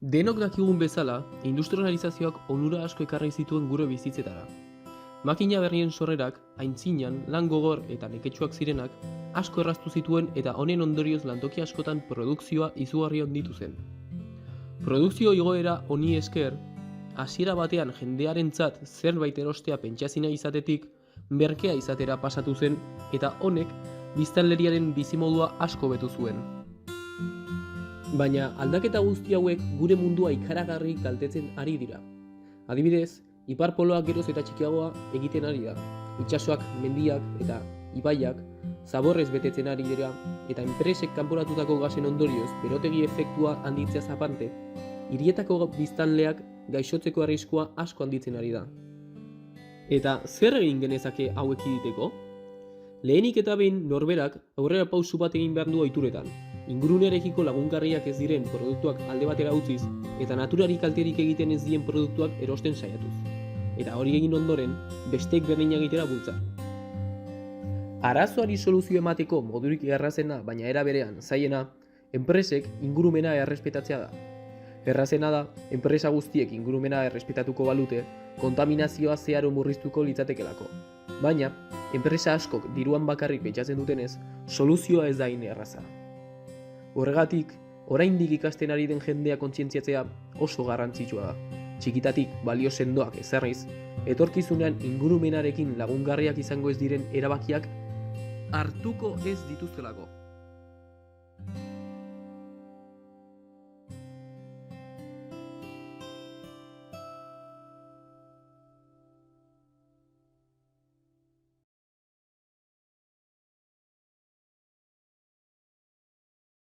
Denok dakigun bezala, industrializazioak onura asko ekarri zituen gure bizitzetara. Makina berrien sorrerak, aintzinan, lan gogor eta neketsuak zirenak, asko erraztu zituen eta honen ondorioz lantoki askotan produkzioa izugarri handitu zen. Produkzio igoera honi esker, hasiera batean jendearentzat zerbait erostea pentsazina izatetik, merkea izatera pasatu zen eta honek biztanleriaren bizimodua asko betu zuen. Baina aldaketa guzti hauek gure mundua ikaragarri kaltetzen ari dira. Adibidez, ipar poloa geroz eta txikiagoa egiten ari da. Itsasoak, mendiak eta ibaiak zaborrez betetzen ari dira eta enpresek kanporatutako gasen ondorioz berotegi efektua handitzea aparte, hirietako biztanleak gaixotzeko arriskua asko handitzen ari da. Eta zer egin genezake hau ekiditeko? Lehenik eta behin norberak aurrera pausu bat egin behar du ohituretan. Ingurunearekiko lagungarriak ez diren produktuak alde batera utziz eta naturari kalterik egiten ez dien produktuak erosten saiatuz. Eta hori egin ondoren, besteek berdina egitera bultza. Arazoari soluzio emateko modurik errazena, baina era berean zailena, enpresek ingurumena errespetatzea da. Errazena da, enpresa guztiek ingurumena errespetatuko balute, kontaminazioa zeharo murriztuko litzatekelako. Baina, enpresa askok diruan bakarrik pentsatzen dutenez, soluzioa ez da hain erraza. Horregatik, oraindik ikasten ari den jendea kontzientziatzea oso garrantzitsua da. Txikitatik balio sendoak ezarriz, etorkizunean ingurumenarekin lagungarriak izango ez diren erabakiak hartuko ez dituztelako.